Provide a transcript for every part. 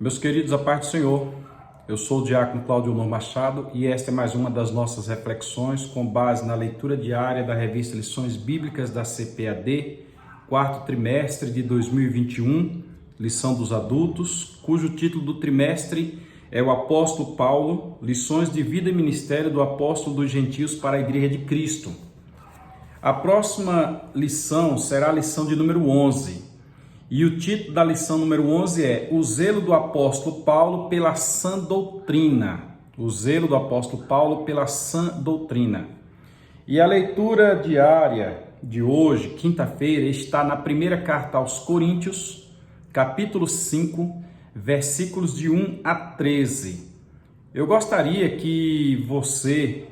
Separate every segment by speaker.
Speaker 1: Meus queridos, a paz do Senhor, eu sou o diácono Cláudio Machado e esta é mais uma das nossas reflexões com base na leitura diária da revista Lições Bíblicas da CPAD, quarto trimestre de 2021, lição dos adultos, cujo título do trimestre é o Apóstolo Paulo, Lições de Vida e Ministério do Apóstolo dos Gentios para a Igreja de Cristo. A próxima lição será a lição de número 11. E o título da lição número 11 é O zelo do apóstolo Paulo pela sã doutrina. O zelo do apóstolo Paulo pela sã doutrina. E a leitura diária de hoje, quinta-feira, está na primeira carta aos Coríntios, capítulo 5, versículos de 1 a 13. Eu gostaria que você,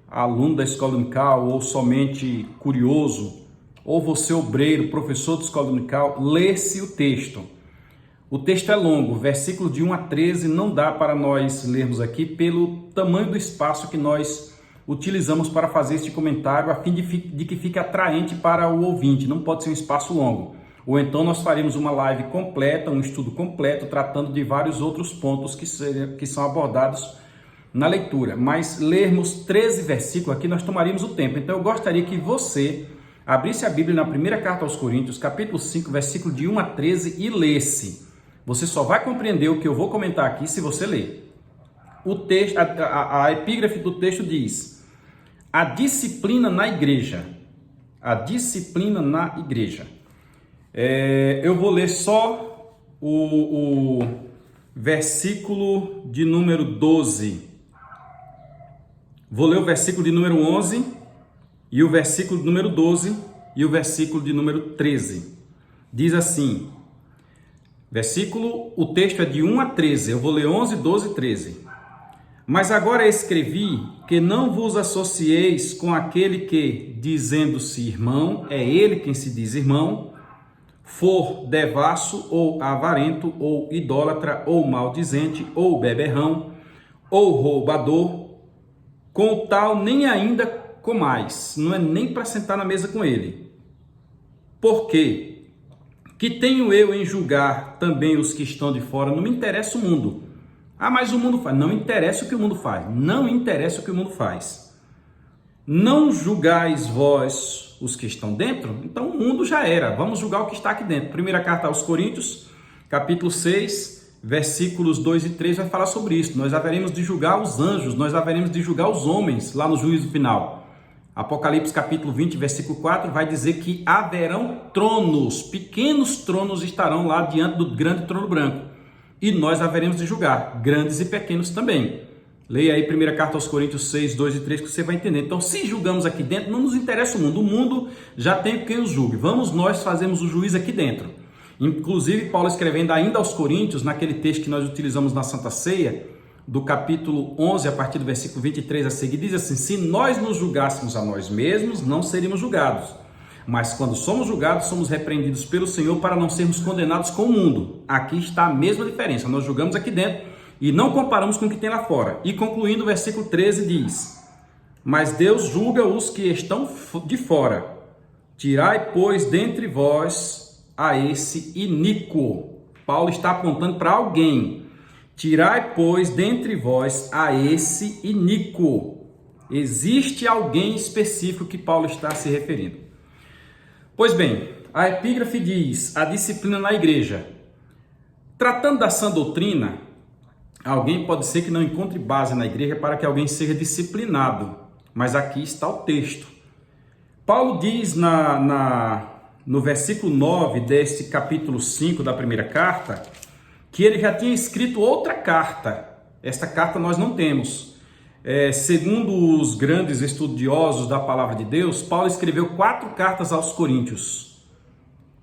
Speaker 1: aluno da escola dominical ou somente curioso, ou você, obreiro, professor de escola dominical, lesse o texto. O texto é longo, versículo de 1 a 13, não dá para nós lermos aqui pelo tamanho do espaço que nós utilizamos para fazer este comentário, a fim de que fique atraente para o ouvinte, não pode ser um espaço longo. Ou então nós faremos uma live completa, um estudo completo, tratando de vários outros pontos que são abordados na leitura. Mas lermos 13 versículos aqui, nós tomaríamos o tempo. Então eu gostaria que você abrisse a Bíblia na primeira carta aos Coríntios, capítulo 5, versículo de 1 a 13 e lesse. Você só vai compreender o que eu vou comentar aqui se você ler. O texto, a epígrafe do texto diz: a disciplina na igreja. A disciplina na igreja. Eu vou ler só o versículo de número 12. Vou ler o versículo de número 11... e o versículo de número 12 e o versículo de número 13. Diz assim, o texto é de 1 a 13, eu vou ler 11, 12 e 13. Mas agora escrevi que não vos associeis com aquele que, dizendo-se irmão, é ele quem se diz irmão, for devasso ou avarento ou idólatra ou maldizente ou beberrão ou roubador, com o tal nem ainda comais, não é nem para sentar na mesa com ele. Por quê? Que tenho eu em julgar também os que estão de fora? Não me interessa o mundo. Ah, mas o mundo faz. Não interessa o que o mundo faz. Não interessa o que o mundo faz. Não julgais vós os que estão dentro? Então o mundo já era. Vamos julgar o que está aqui dentro. Primeira carta aos Coríntios, capítulo 6, versículos 2 e 3 vai falar sobre isso. Nós haveremos de julgar os anjos, nós haveremos de julgar os homens lá no juízo final. Apocalipse capítulo 20, versículo 4 vai dizer que haverão tronos, pequenos tronos estarão lá diante do grande trono branco. E nós haveremos de julgar, grandes e pequenos também. Leia aí 1 carta aos Coríntios 6, 2 e 3 que você vai entender. Então, se julgamos aqui dentro, não nos interessa o mundo já tem quem os julgue. Vamos nós fazermos o juízo aqui dentro. Inclusive, Paulo escrevendo ainda aos Coríntios, naquele texto que nós utilizamos na Santa Ceia, do capítulo 11, a partir do versículo 23 a seguir, diz assim: se nós nos julgássemos a nós mesmos, não seríamos julgados. Mas quando somos julgados, somos repreendidos pelo Senhor para não sermos condenados com o mundo. Aqui está a mesma diferença. Nós julgamos aqui dentro e não comparamos com o que tem lá fora. E concluindo, o versículo 13 diz: mas Deus julga os que estão de fora. Tirai, pois, dentre vós a esse iníquo. Paulo está apontando para alguém. Tirai, pois, dentre vós a esse iníquo. Existe alguém específico que Paulo está se referindo. Pois bem, a epígrafe diz, a disciplina na igreja. Tratando da sã doutrina, alguém pode ser que não encontre base na igreja para que alguém seja disciplinado. Mas aqui está o texto. Paulo diz no versículo 9 deste capítulo 5 da primeira carta, que ele já tinha escrito outra carta. Esta carta nós não temos. Segundo os grandes estudiosos da palavra de Deus, Paulo escreveu 4 cartas aos Coríntios.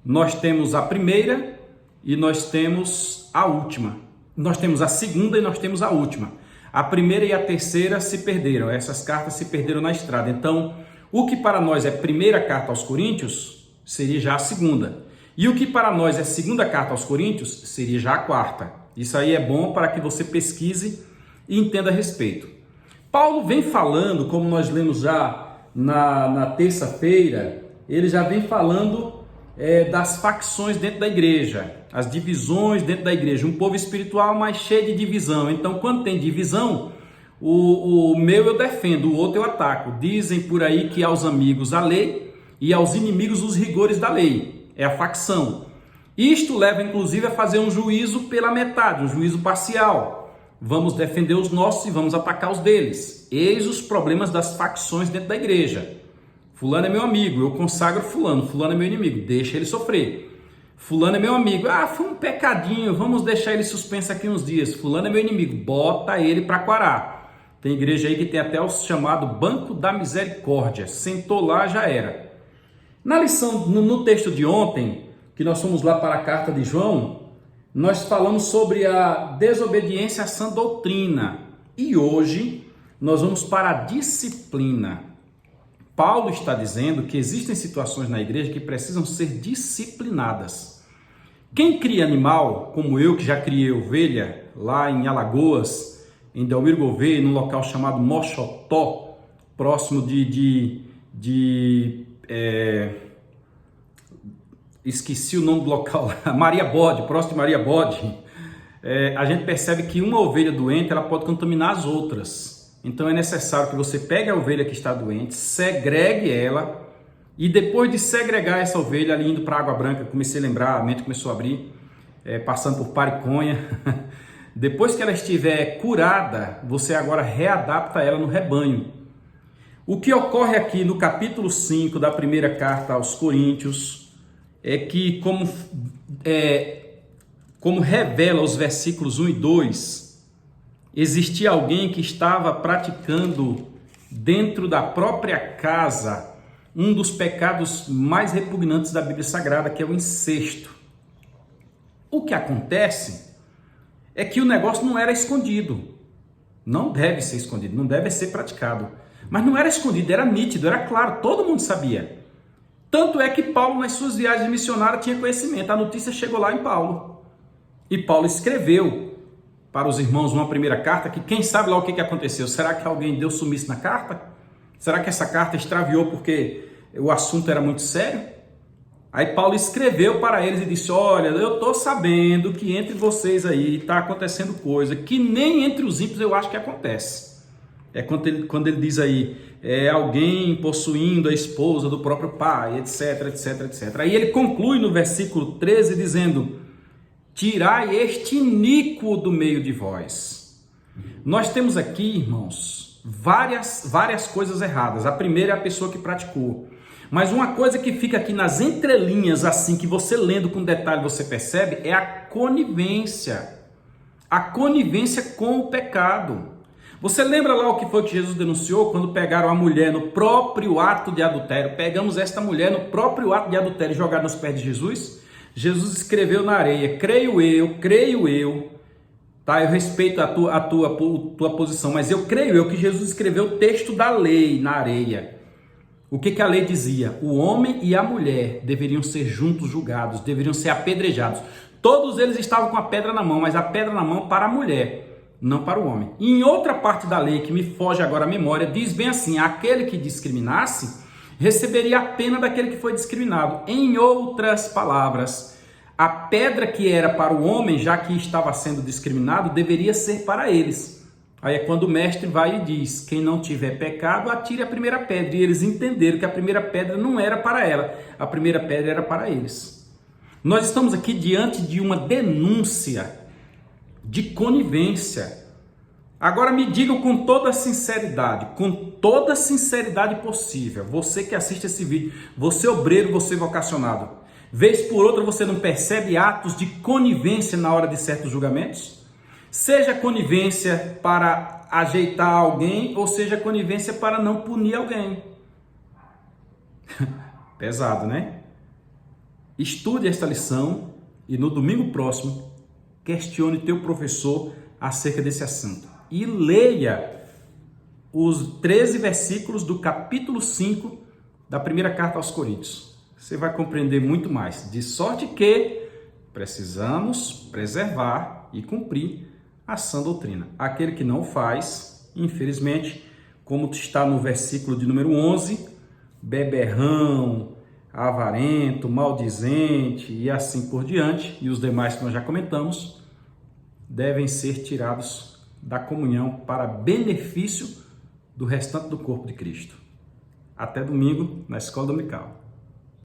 Speaker 1: Nós temos a primeira e nós temos a última. Nós temos a segunda e nós temos a última. A primeira e a terceira se perderam. Essas cartas se perderam na estrada. Então, o que para nós é primeira carta aos Coríntios, seria já a segunda. E o que para nós é segunda carta aos Coríntios, seria já a quarta. Isso aí é bom para que você pesquise e entenda a respeito. Paulo vem falando, como nós lemos já na terça-feira, ele já vem falando das facções dentro da igreja, as divisões dentro da igreja, um povo espiritual mais cheio de divisão. Então, quando tem divisão, o meu eu defendo, o outro eu ataco. Dizem por aí que aos amigos a lei e aos inimigos os rigores da lei, é a facção. Isto leva inclusive a fazer um juízo pela metade, um juízo parcial. Vamos defender os nossos e vamos atacar os deles. Eis os problemas das facções dentro da igreja. Fulano é meu amigo, eu consagro fulano, fulano é meu inimigo, deixa ele sofrer. Fulano é meu amigo, foi um pecadinho, vamos deixar ele suspenso aqui uns dias. Fulano é meu inimigo, bota ele para quarar. Tem igreja aí que tem até o chamado Banco da Misericórdia, sentou lá, já era. Na lição, no texto de ontem, que nós fomos lá para a carta de João, nós falamos sobre a desobediência à sã doutrina. E hoje nós vamos para a disciplina. Paulo está dizendo que existem situações na igreja que precisam ser disciplinadas. Quem cria animal, como eu que já criei ovelha, lá em Alagoas, em Delmiro Gouveia, num local chamado Mochotó, próximo esqueci o nome do local, Maria Bode, próximo de Maria Bode, a gente percebe que uma ovelha doente ela pode contaminar as outras. Então é necessário que você pegue a ovelha que está doente, segregue ela e depois de segregar essa ovelha, ali indo para a Água Branca, comecei a lembrar, a mente começou a abrir, passando por Pariconha, depois que ela estiver curada, você agora readapta ela no rebanho. O que ocorre aqui no capítulo 5 da primeira carta aos Coríntios é que, como revela os versículos 1 e 2, existia alguém que estava praticando dentro da própria casa um dos pecados mais repugnantes da Bíblia Sagrada, que é o incesto. O que acontece é que o negócio não era escondido. Não deve ser escondido, não deve ser praticado. Mas não era escondido, era nítido, era claro, todo mundo sabia. Tanto é que Paulo, nas suas viagens missionárias, tinha conhecimento. A notícia chegou lá em Paulo. E Paulo escreveu para os irmãos uma primeira carta, que quem sabe lá o que aconteceu? Será que alguém deu sumiço na carta? Será que essa carta extraviou porque o assunto era muito sério? Aí Paulo escreveu para eles e disse: olha, eu estou sabendo que entre vocês aí está acontecendo coisa que nem entre os ímpios eu acho que acontece. É quando ele diz aí, alguém possuindo a esposa do próprio pai, etc, etc, etc. Aí ele conclui no versículo 13 dizendo: tirai este iníquo do meio de vós. Nós temos aqui, irmãos, várias coisas erradas. A primeira é a pessoa que praticou. Mas uma coisa que fica aqui nas entrelinhas, assim, que você lendo com detalhe você percebe, é a conivência. A conivência com o pecado. Você lembra lá o que foi que Jesus denunciou quando pegaram a mulher no próprio ato de adultério? Pegamos esta mulher no próprio ato de adultério e jogaram nos pés de Jesus? Jesus escreveu na areia: creio eu, tá? Eu respeito a tua posição, mas eu creio eu que Jesus escreveu o texto da lei na areia. O que a lei dizia? O homem e a mulher deveriam ser juntos julgados, deveriam ser apedrejados. Todos eles estavam com a pedra na mão, mas a pedra na mão para a mulher, não para o homem. E em outra parte da lei, que me foge agora a memória, diz bem assim: aquele que discriminasse receberia a pena daquele que foi discriminado. Em outras palavras, a pedra que era para o homem, já que estava sendo discriminado, deveria ser para eles. Aí é quando o mestre vai e diz: quem não tiver pecado, atire a primeira pedra. E eles entenderam que a primeira pedra não era para ela, a primeira pedra era para eles. Nós estamos aqui diante de uma denúncia de conivência. Agora me digam com toda a sinceridade possível, você que assiste esse vídeo, você obreiro, você vocacionado, vez por outra você não percebe atos de conivência na hora de certos julgamentos? Seja conivência para ajeitar alguém, ou seja conivência para não punir alguém. Pesado, né? Estude esta lição e no domingo próximo questione teu professor acerca desse assunto. E leia os 13 versículos do capítulo 5 da primeira carta aos Coríntios. Você vai compreender muito mais. De sorte que precisamos preservar e cumprir a sã doutrina. Aquele que não faz, infelizmente, como está no versículo de número 11, beberrão, avarento, maldizente e assim por diante, e os demais que nós já comentamos, devem ser tirados da comunhão para benefício do restante do corpo de Cristo. Até domingo na Escola Dominical.